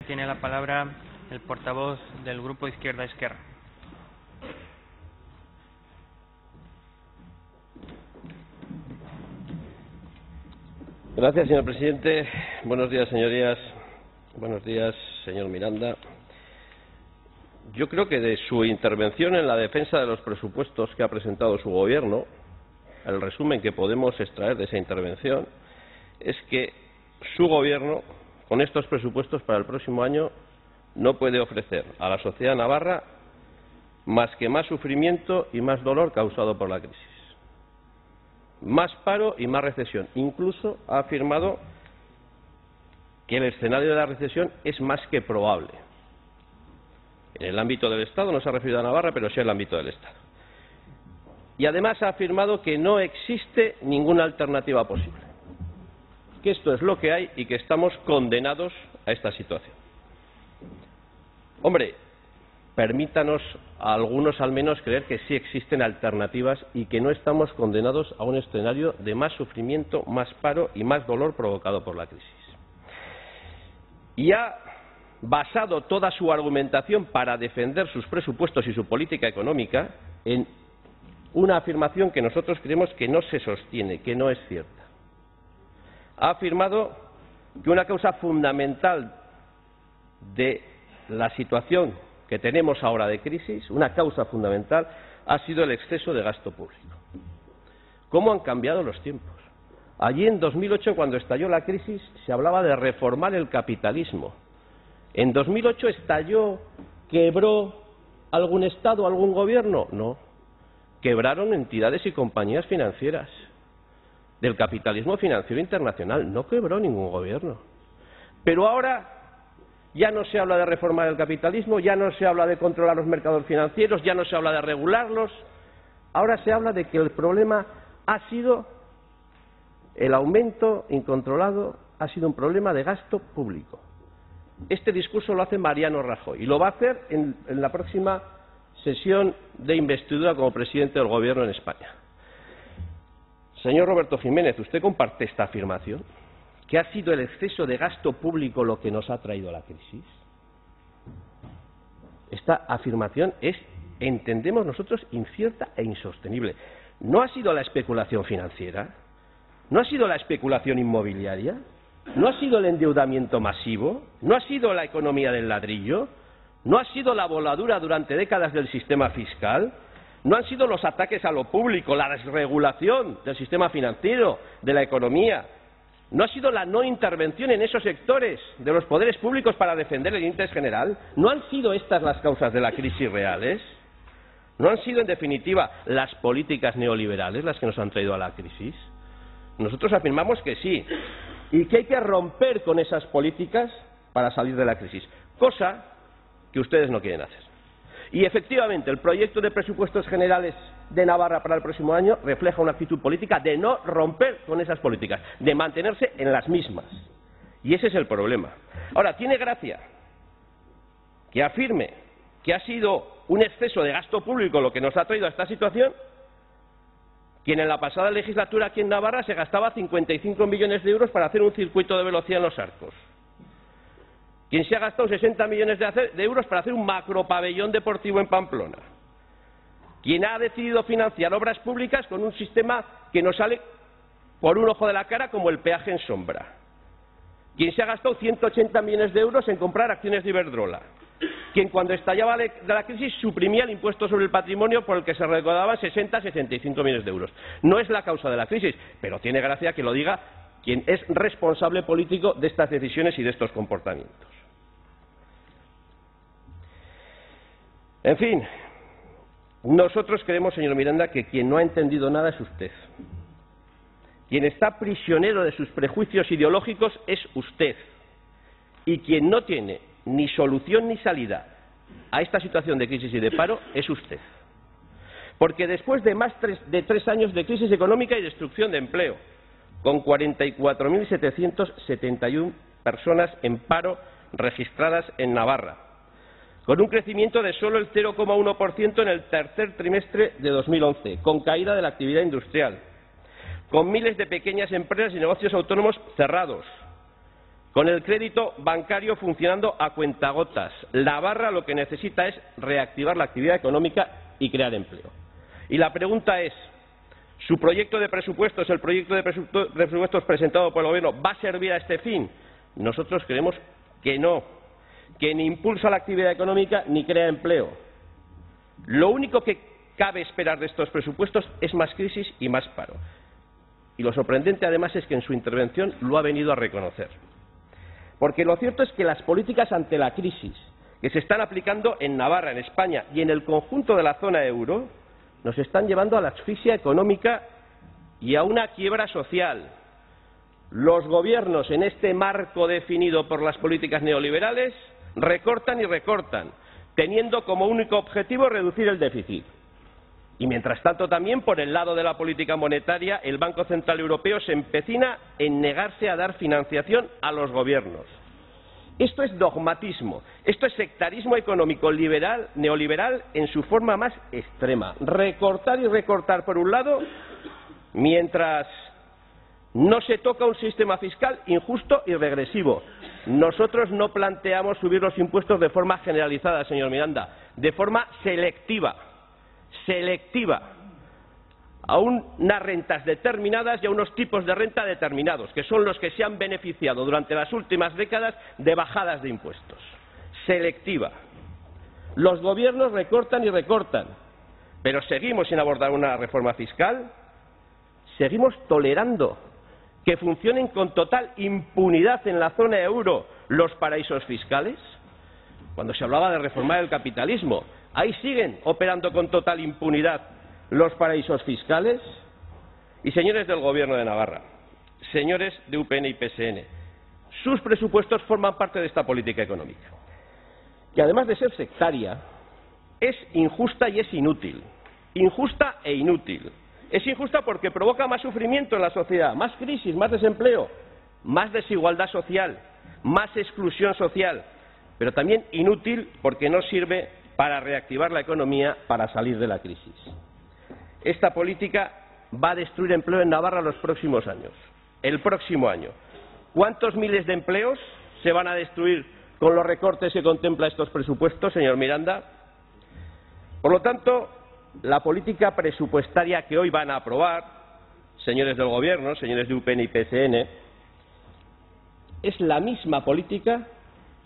tiene la palabra el portavoz del Grupo Izquierda Esquerra. Gracias, señor presidente. Buenos días, señorías. Buenos días, señor Miranda. Yo creo que de su intervención en la defensa de los presupuestos que ha presentado su Gobierno, el resumen que podemos extraer de esa intervención es que su Gobierno, con estos presupuestos para el próximo año, no puede ofrecer a la sociedad navarra más que más sufrimiento y más dolor causado por la crisis. Más paro y más recesión. Incluso ha afirmado que el escenario de la recesión es más que probable. En el ámbito del Estado, no se ha referido a Navarra, pero sí en el ámbito del Estado. Y además ha afirmado que no existe ninguna alternativa posible. Que esto es lo que hay y que estamos condenados a esta situación. Hombre, permítanos a algunos al menos creer que sí existen alternativas y que no estamos condenados a un escenario de más sufrimiento, más paro y más dolor provocado por la crisis. Y ha basado toda su argumentación para defender sus presupuestos y su política económica en una afirmación que nosotros creemos que no se sostiene, que no es cierta. Ha afirmado que una causa fundamental de la situación que tenemos ahora de crisis, una causa fundamental, ha sido el exceso de gasto público. ¿Cómo han cambiado los tiempos? Allí en 2008, cuando estalló la crisis, se hablaba de reformar el capitalismo. ¿En 2008 estalló, quebró algún Estado, algún gobierno? No. Quebraron entidades y compañías financieras del capitalismo financiero internacional. No quebró ningún gobierno. Pero ahora ya no se habla de reformar el capitalismo, ya no se habla de controlar los mercados financieros, ya no se habla de regularlos. Ahora se habla de que el problema ha sido el aumento incontrolado, ha sido un problema de gasto público. Este discurso lo hace Mariano Rajoy y lo va a hacer en la próxima sesión de investidura como presidente del Gobierno en España. Señor Roberto Jiménez, ¿usted comparte esta afirmación? ¿Que ha sido el exceso de gasto público lo que nos ha traído la crisis? Esta afirmación es, entendemos nosotros, incierta e insostenible. ¿No ha sido la especulación financiera? ¿No ha sido la especulación inmobiliaria? ¿No ha sido el endeudamiento masivo? ¿No ha sido la economía del ladrillo? ¿No ha sido la voladura durante décadas del sistema fiscal? ¿No han sido los ataques a lo público, la desregulación del sistema financiero, de la economía? ¿No ha sido la no intervención en esos sectores de los poderes públicos para defender el interés general? ¿No han sido estas las causas de la crisis reales? ¿No han sido, en definitiva, las políticas neoliberales las que nos han traído a la crisis? Nosotros afirmamos que sí, y que hay que romper con esas políticas para salir de la crisis, cosa que ustedes no quieren hacer. Y efectivamente, el proyecto de presupuestos generales de Navarra para el próximo año refleja una actitud política de no romper con esas políticas, de mantenerse en las mismas. Y ese es el problema. Ahora, tiene gracia que afirme que ha sido un exceso de gasto público lo que nos ha traído a esta situación, quien en la pasada legislatura aquí en Navarra se gastaba 55 millones de euros para hacer un circuito de velocidad en Los Arcos. Quien se ha gastado 60 millones de euros para hacer un macropabellón deportivo en Pamplona. Quien ha decidido financiar obras públicas con un sistema que nos sale por un ojo de la cara como el peaje en sombra. Quien se ha gastado 180 millones de euros en comprar acciones de Iberdrola. Quien cuando estallaba la crisis suprimía el impuesto sobre el patrimonio por el que se recaudaban 60-65 millones de euros. No es la causa de la crisis, pero tiene gracia que lo diga quien es responsable político de estas decisiones y de estos comportamientos. En fin, nosotros creemos, señor Miranda, que quien no ha entendido nada es usted. Quien está prisionero de sus prejuicios ideológicos es usted. Y quien no tiene ni solución ni salida a esta situación de crisis y de paro es usted. Porque después de más de 3 años de crisis económica y destrucción de empleo, con 44.771 personas en paro registradas en Navarra, con un crecimiento de solo el 0,1% en el tercer trimestre de 2011, con caída de la actividad industrial, con miles de pequeñas empresas y negocios autónomos cerrados, con el crédito bancario funcionando a cuentagotas. Navarra lo que necesita es reactivar la actividad económica y crear empleo. Y la pregunta es, ¿su proyecto de presupuestos, el proyecto de presupuestos presentado por el Gobierno, va a servir a este fin? Nosotros creemos que no, que ni impulsa la actividad económica ni crea empleo. Lo único que cabe esperar de estos presupuestos es más crisis y más paro. Y lo sorprendente, además, es que en su intervención lo ha venido a reconocer. Porque lo cierto es que las políticas ante la crisis que se están aplicando en Navarra, en España y en el conjunto de la zona euro nos están llevando a la asfixia económica y a una quiebra social. Los gobiernos, en este marco definido por las políticas neoliberales, recortan y recortan, teniendo como único objetivo reducir el déficit. Y mientras tanto también, por el lado de la política monetaria, el Banco Central Europeo se empecina en negarse a dar financiación a los gobiernos. Esto es dogmatismo, esto es sectarismo económico neoliberal en su forma más extrema. Recortar y recortar por un lado, mientras no se toca un sistema fiscal injusto y regresivo. Nosotros no planteamos subir los impuestos de forma generalizada, señor Miranda, de forma selectiva, a unas rentas determinadas y a unos tipos de renta determinados, que son los que se han beneficiado durante las últimas décadas de bajadas de impuestos. Selectiva. Los gobiernos recortan y recortan, pero seguimos sin abordar una reforma fiscal, seguimos tolerando que funcionen con total impunidad en la zona euro los paraísos fiscales. Cuando se hablaba de reformar el capitalismo, ahí siguen operando con total impunidad los paraísos fiscales. Y señores del Gobierno de Navarra, señores de UPN y PSN, sus presupuestos forman parte de esta política económica, que además de ser sectaria, es injusta y es inútil. Injusta e inútil. Es injusta porque provoca más sufrimiento en la sociedad, más crisis, más desempleo, más desigualdad social, más exclusión social, pero también inútil porque no sirve para reactivar la economía, para salir de la crisis. Esta política va a destruir empleo en Navarra los próximos años. El próximo año. ¿Cuántos miles de empleos se van a destruir con los recortes que contempla estos presupuestos, señor Miranda? Por lo tanto, la política presupuestaria que hoy van a aprobar, señores del Gobierno, señores de UPN y PSN, es la misma política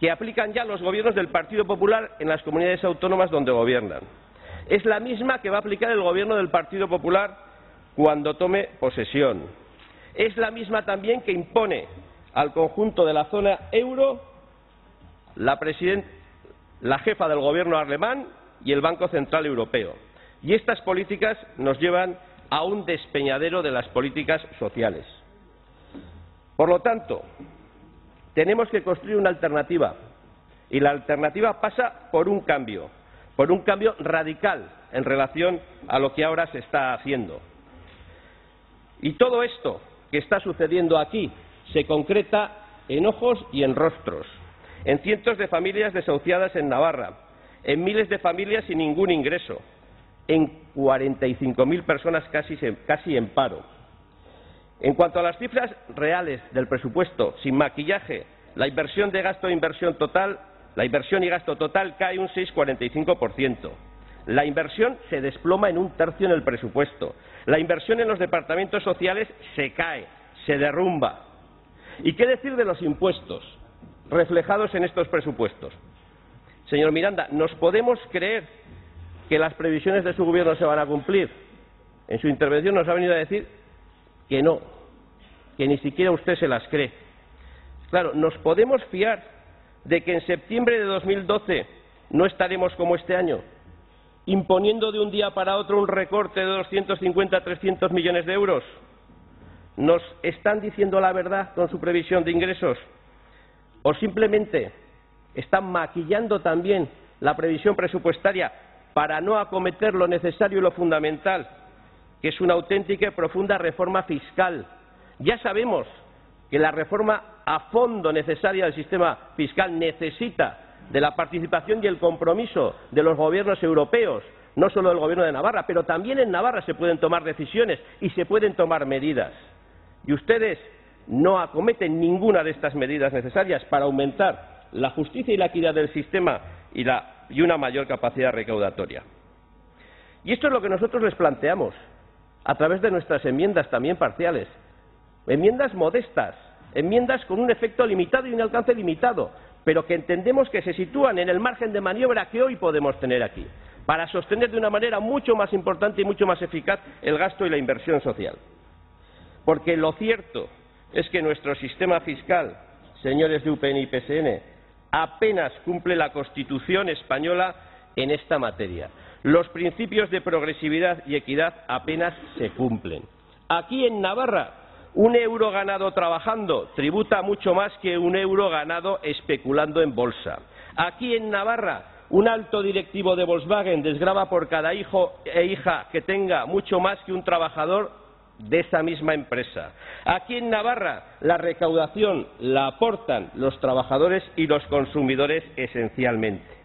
que aplican ya los gobiernos del Partido Popular en las comunidades autónomas donde gobiernan. Es la misma que va a aplicar el gobierno del Partido Popular cuando tome posesión. Es la misma también que impone al conjunto de la zona euro la jefa del gobierno alemán y el Banco Central Europeo. Y estas políticas nos llevan a un despeñadero de las políticas sociales. Por lo tanto, tenemos que construir una alternativa, y la alternativa pasa por un cambio radical en relación a lo que ahora se está haciendo. Y todo esto que está sucediendo aquí se concreta en ojos y en rostros, en cientos de familias desahuciadas en Navarra, en miles de familias sin ningún ingreso, en 45.000 personas casi en paro. En cuanto a las cifras reales del presupuesto, sin maquillaje, la inversión y gasto total cae un 6,45%. La inversión se desploma en 1/3 en el presupuesto. La inversión en los departamentos sociales se cae, se derrumba. ¿Y qué decir de los impuestos reflejados en estos presupuestos? Señor Miranda, ¿nos podemos creer que las previsiones de su gobierno se van a cumplir? En su intervención nos ha venido a decir que no, que ni siquiera usted se las cree. Claro, ¿nos podemos fiar de que en septiembre de 2012 no estaremos como este año, imponiendo de un día para otro un recorte de 250 a 300 millones de euros? ¿Nos están diciendo la verdad con su previsión de ingresos? ¿O simplemente están maquillando también la previsión presupuestaria para no acometer lo necesario y lo fundamental, que es una auténtica y profunda reforma fiscal? Ya sabemos que la reforma a fondo necesaria del sistema fiscal necesita de la participación y el compromiso de los gobiernos europeos, no solo del Gobierno de Navarra, pero también en Navarra se pueden tomar decisiones y se pueden tomar medidas. Y ustedes no acometen ninguna de estas medidas necesarias para aumentar la justicia y la equidad del sistema y una mayor capacidad recaudatoria. Y esto es lo que nosotros les planteamos a través de nuestras enmiendas también parciales. Enmiendas modestas, enmiendas con un efecto limitado y un alcance limitado, pero que entendemos que se sitúan en el margen de maniobra que hoy podemos tener aquí, para sostener de una manera mucho más importante y mucho más eficaz el gasto y la inversión social. Porque lo cierto es que nuestro sistema fiscal, señores de UPN y PSN, apenas cumple la Constitución española en esta materia. Los principios de progresividad y equidad apenas se cumplen. Aquí en Navarra, un euro ganado trabajando tributa mucho más que un euro ganado especulando en bolsa. Aquí en Navarra, un alto directivo de Volkswagen desgrava por cada hijo e hija que tenga mucho más que un trabajador de esa misma empresa. Aquí en Navarra, la recaudación la aportan los trabajadores y los consumidores esencialmente.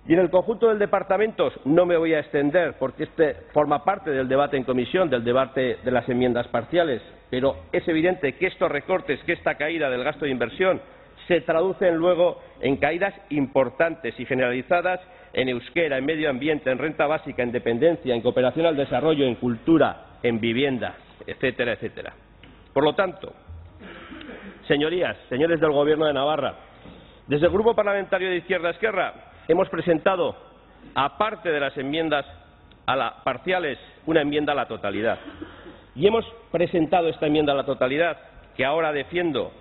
Y en el conjunto del departamento no me voy a extender porque este forma parte del debate en comisión, del debate de las enmiendas parciales, pero es evidente que estos recortes, que esta caída del gasto de inversión se traducen luego en caídas importantes y generalizadas en euskera, en medio ambiente, en renta básica, en dependencia, en cooperación al desarrollo, en cultura, en vivienda, etcétera, etcétera. Por lo tanto, señorías, señores del Gobierno de Navarra, desde el Grupo Parlamentario de Izquierda Esquerra hemos presentado, aparte de las enmiendas parciales, una enmienda a la totalidad. Y hemos presentado esta enmienda a la totalidad, que ahora defiendo,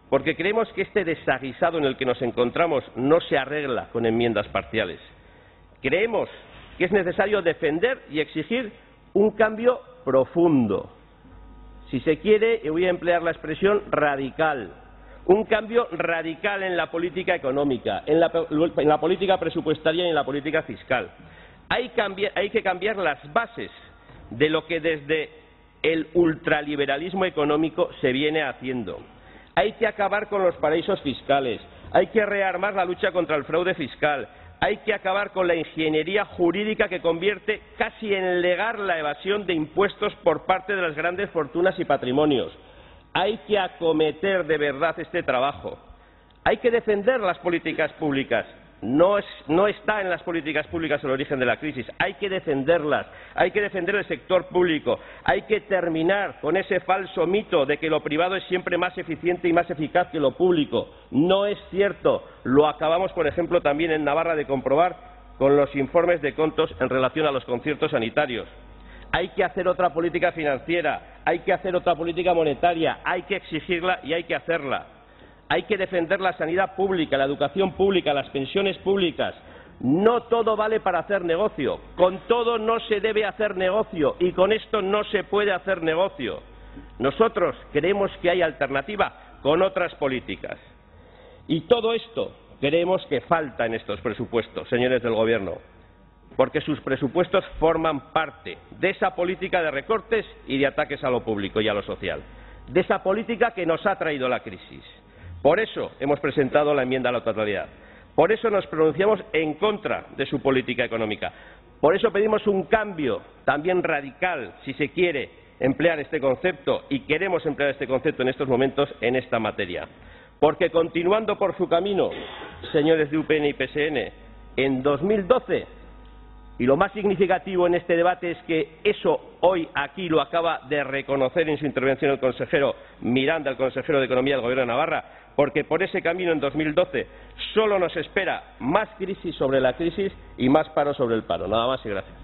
porque creemos que este desaguisado en el que nos encontramos no se arregla con enmiendas parciales. Creemos que es necesario defender y exigir un cambio profundo. Si se quiere, y voy a emplear la expresión radical. Un cambio radical en la política económica, en la política presupuestaria y en la política fiscal. Hay que cambiar las bases de lo que desde el ultraliberalismo económico se viene haciendo. Hay que acabar con los paraísos fiscales, hay que rearmar la lucha contra el fraude fiscal, hay que acabar con la ingeniería jurídica que convierte casi en legal la evasión de impuestos por parte de las grandes fortunas y patrimonios. Hay que acometer de verdad este trabajo. Hay que defender las políticas públicas. No está en las políticas públicas el origen de la crisis. Hay que defenderlas. Hay que defender el sector público. Hay que terminar con ese falso mito de que lo privado es siempre más eficiente y más eficaz que lo público. No es cierto. Lo acabamos, por ejemplo, también en Navarra de comprobar con los informes de contos en relación a los conciertos sanitarios. Hay que hacer otra política financiera, hay que hacer otra política monetaria, hay que exigirla y hay que hacerla. Hay que defender la sanidad pública, la educación pública, las pensiones públicas. No todo vale para hacer negocio. Con todo no se debe hacer negocio y con esto no se puede hacer negocio. Nosotros creemos que hay alternativa con otras políticas. Y todo esto creemos que falta en estos presupuestos, señores del Gobierno, porque sus presupuestos forman parte de esa política de recortes y de ataques a lo público y a lo social, de esa política que nos ha traído la crisis. Por eso hemos presentado la enmienda a la totalidad, por eso nos pronunciamos en contra de su política económica, por eso pedimos un cambio también radical, si se quiere emplear este concepto, y queremos emplear este concepto en estos momentos en esta materia. Porque continuando por su camino, señores de UPN y PSN, en 2012, y lo más significativo en este debate es que eso hoy aquí lo acaba de reconocer en su intervención el consejero Miranda, el consejero de Economía del Gobierno de Navarra, porque por ese camino en 2012 solo nos espera más crisis sobre la crisis y más paro sobre el paro. Nada más y gracias.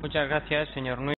Muchas gracias, señor Núñez.